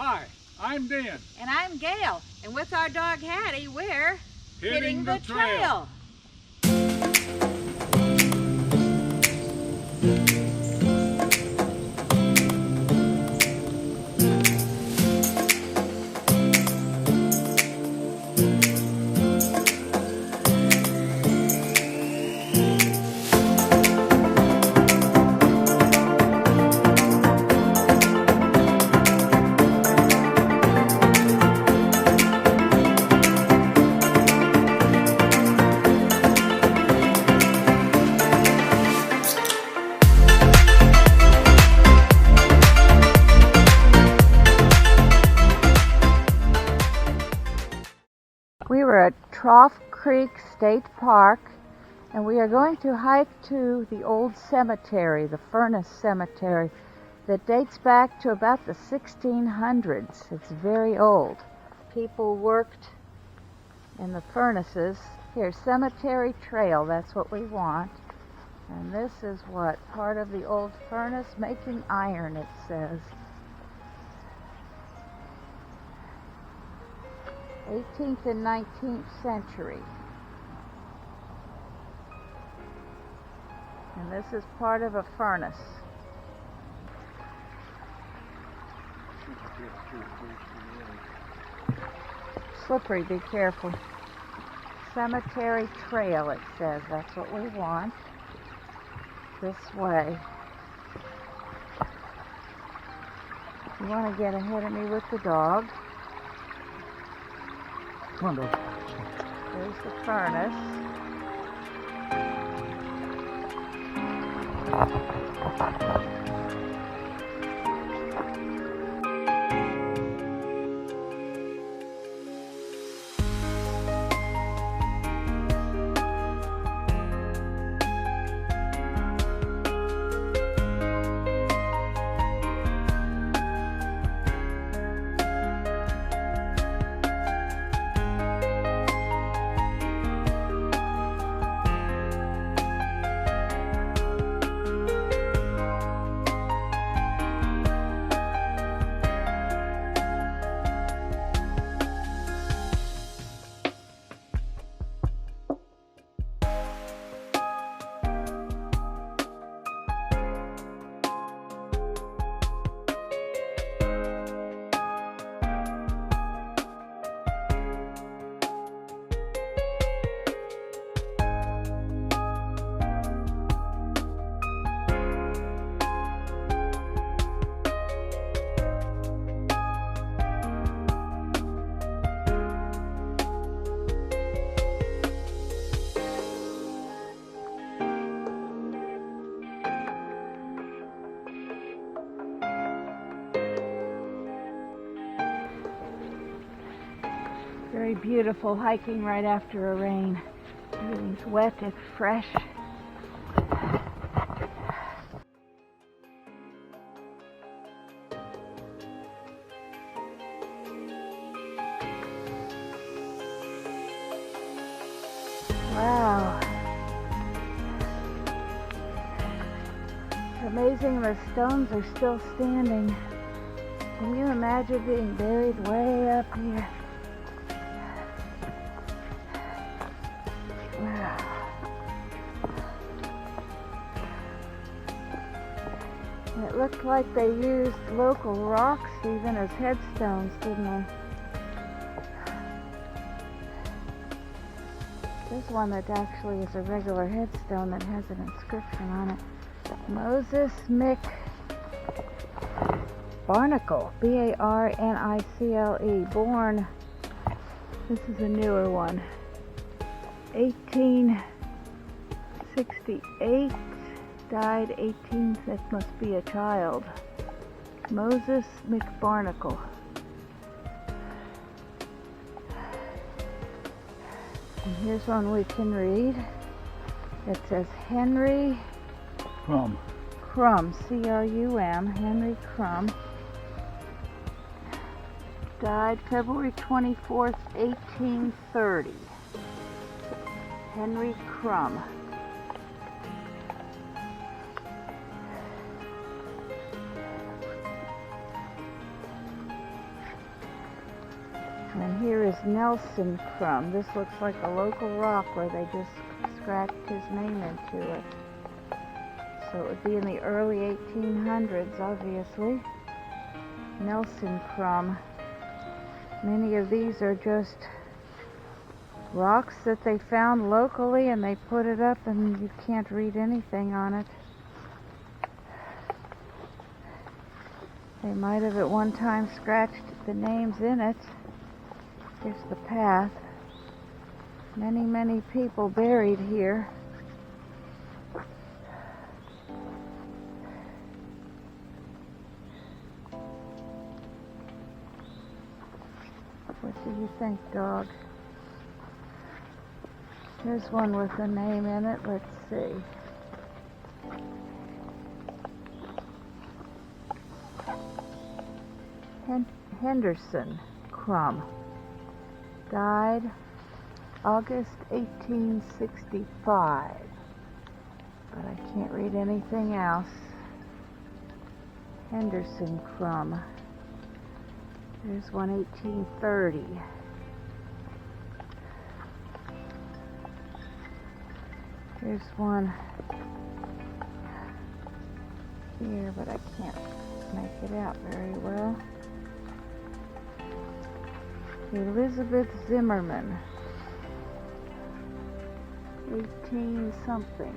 Hi, I'm Dan. And I'm Gail. And with our dog Hattie, we're Hitting the trail. We were at Trough Creek State Park, and we are going to hike to the old cemetery, the Furnace Cemetery, that dates back to about the 1600s. It's very old. People worked in the furnaces. Here's Cemetery Trail, that's what we want. And this is what? Part of the old furnace making iron, it says. 18th and 19th century. And this is part of a furnace. Slippery, be careful. Cemetery Trail, it says. That's what we want. This way. You want to get ahead of me with the dog. Come on, dog. There's the furnace. Very beautiful hiking right after a rain. Everything's wet and fresh. Wow. It's amazing the stones are still standing. Can you imagine being buried way up here? Wow. It looked like they used local rocks even as headstones, didn't they? There's one that actually is a regular headstone that has an inscription on it. Moses McBarnacle, B-A-R-N-I-C-L-E, born, this is a newer one, 1868, died 18, that must be a child. Moses McBarnacle. And here's one we can read. It says Henry Crum, C-R-U-M, Henry Crum. Died February 24th, 1830. Henry Crum. And here is Nelson Crumb. This looks like a local rock where they just scratched his name into it. So it would be in the early 1800s, obviously. Nelson Crumb. Many of these are just rocks that they found locally, and they put it up and you can't read anything on it. They might have at one time scratched the names in it. Here's the path. Many, many people buried here. What do you think, dog? Here's one with a name in it. Let's see. Henderson Crumb. Died August 1865. But I can't read anything else. Henderson Crumb. There's one 1830. Here's one here, but I can't make it out very well. Elizabeth Zimmerman, 18 something.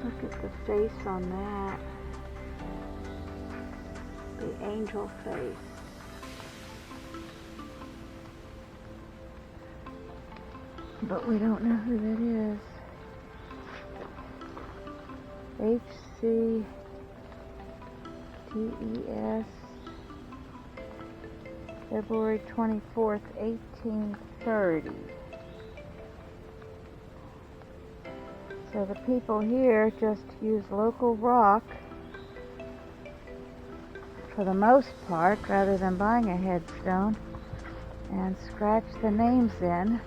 Look at the face on that. The angel face. But we don't know who that is. HCTES, February 24th, 1830. So the people here just use local rock for the most part, rather than buying a headstone, and scratch the names in.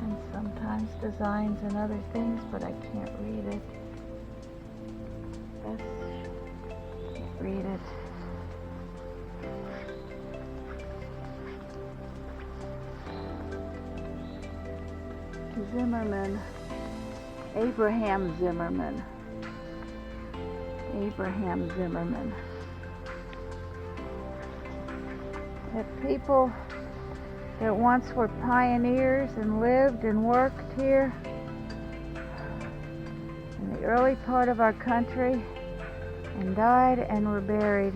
And sometimes designs and other things, but I can't read it. Can't read it. Zimmerman, Abraham Zimmerman. Abraham Zimmerman. The people that once were pioneers and lived and worked here in the early part of our country and died and were buried.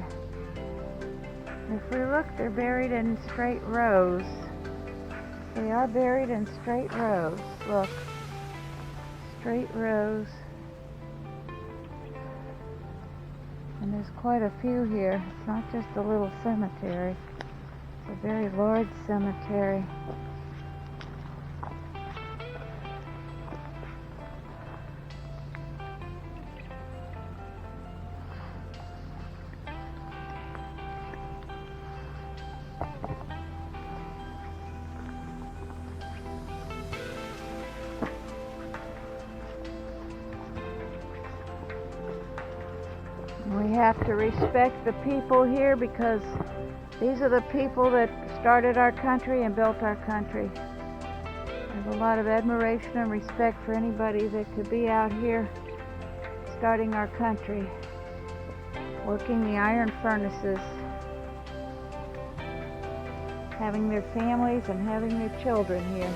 If we look, they're buried in straight rows. They are buried in straight rows. Look, straight rows. And there's quite a few here. It's not just a little cemetery. It's a very large cemetery. We have to respect the people here because these are the people that started our country and built our country. There's a lot of admiration and respect for anybody that could be out here starting our country, working the iron furnaces, having their families and having their children here.